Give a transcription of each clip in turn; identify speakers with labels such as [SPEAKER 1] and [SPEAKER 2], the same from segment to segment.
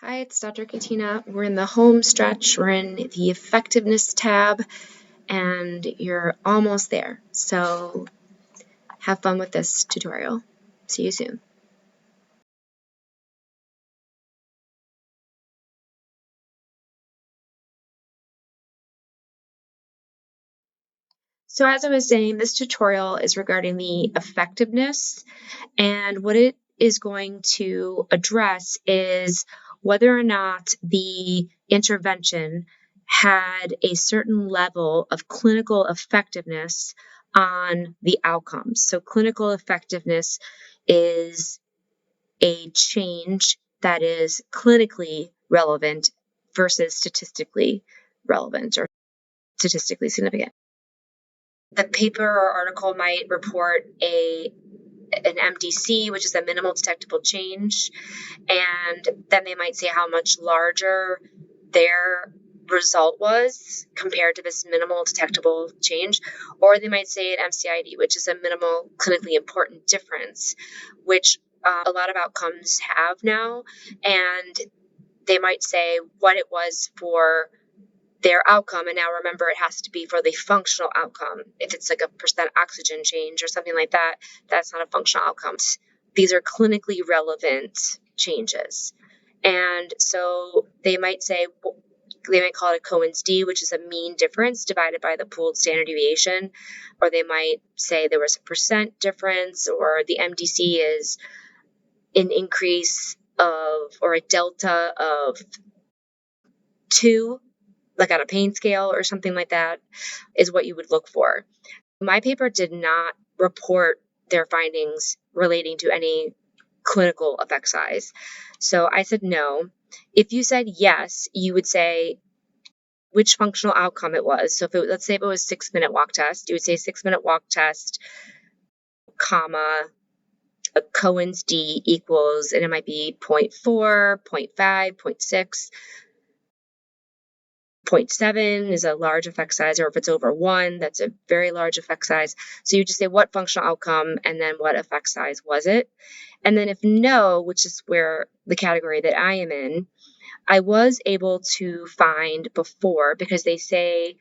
[SPEAKER 1] Hi, it's Dr. Katina. We're in the home stretch. We're in the effectiveness tab, and you're almost there. So have fun with this tutorial. See you soon. So as I was saying, this tutorial is regarding the effectiveness, and what it is going to address is whether or not the intervention had a certain level of clinical effectiveness on the outcomes. So clinical effectiveness is a change that is clinically relevant versus statistically relevant or statistically significant. The paper or article might report an MDC, which is a minimal detectable change, and then they might say how much larger their result was compared to this minimal detectable change, or they might say an MCID, which is a minimal clinically important difference, which a lot of outcomes have now, and they might say what it was for their outcome. And now remember, it has to be for the functional outcome. If it's like a percent oxygen change or something like that, that's not a functional outcome. These are clinically relevant changes. And so they might say, they might call it a Cohen's d, which is a mean difference divided by the pooled standard deviation. Or they might say there was a percent difference, or the MDC is an increase of, or a delta of 2, like on a pain scale or something like that, is what you would look for. My paper did not report their findings relating to any clinical effect size. So I said no. If you said yes, you would say which functional outcome it was. So let's say if it was 6-minute walk test, you would say 6-minute walk test, comma, a Cohen's d equals, and it might be 0.4, 0.5, 0.6. 0.7 is a large effect size, or if it's over 1, that's a very large effect size. So you just say what functional outcome and then what effect size was it. And then if no, which is where the category that I am in, I was able to find before, because they say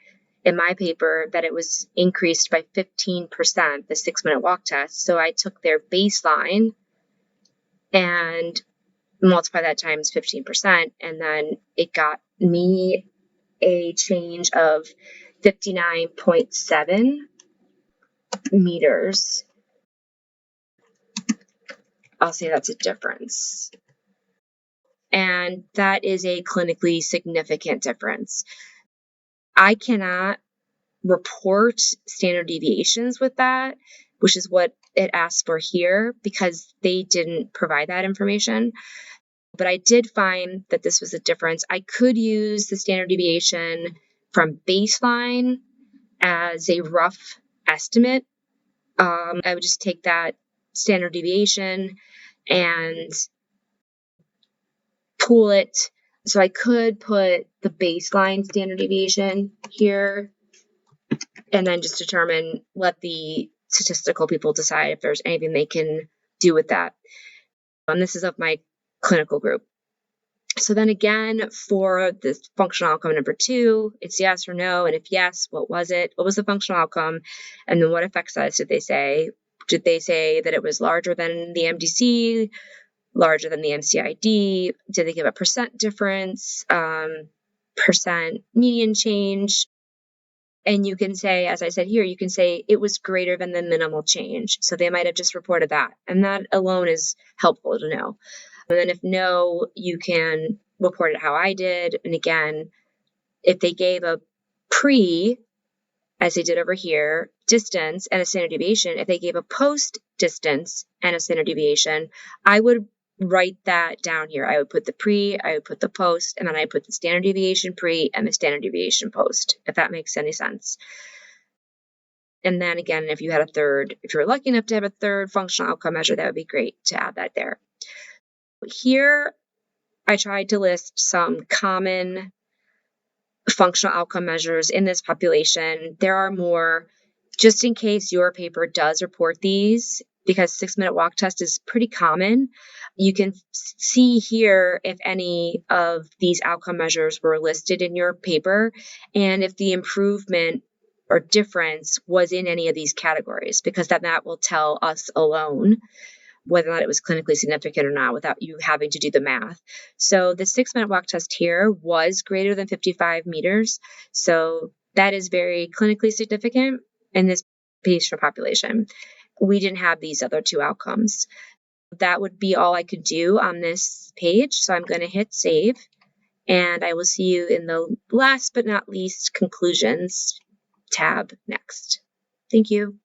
[SPEAKER 1] in my paper that it was increased by 15%, the 6-minute walk test. So I took their baseline and multiply that times 15%, and then it got me a change of 59.7 meters. I'll say that's a difference. And that is a clinically significant difference. I cannot report standard deviations with that, which is what it asks for here, because they didn't provide that information. But I did find that this was a difference. I could use the standard deviation from baseline as a rough estimate. I would just take that standard deviation and pool it. So I could put the baseline standard deviation here and then just determine, let the statistical people decide if there's anything they can do with that. And this is of my clinical group. So then again, for this functional outcome number 2, it's yes or no. And if yes, what was it? What was the functional outcome? And then what effect size did they say? Did they say that it was larger than the MDC, larger than the MCID? Did they give a percent difference, percent median change? And you can say, as I said here, you can say it was greater than the minimal change. So they might have just reported that. And that alone is helpful to know. And then if no, you can report it how I did. And again, if they gave a pre, as they did over here, distance and a standard deviation, if they gave a post distance and a standard deviation, I would write that down here. I would put the pre, I would put the post, and then I put the standard deviation pre and the standard deviation post, if that makes any sense. And then again, if you had a third, if you're lucky enough to have a third functional outcome measure, that would be great to add that there. Here, I tried to list some common functional outcome measures in this population. There are more Just in case your paper does report these, because 6-minute walk test is pretty common, you can see here if any of these outcome measures were listed in your paper and if the improvement or difference was in any of these categories, because then that will tell us alone whether or not it was clinically significant or not without you having to do the math. So the 6-minute walk test here was greater than 55 meters. So that is very clinically significant in this patient population. We didn't have these other two outcomes. That would be all I could do on this page. So I'm going to hit save, and I will see you in the last but not least conclusions tab next. Thank you.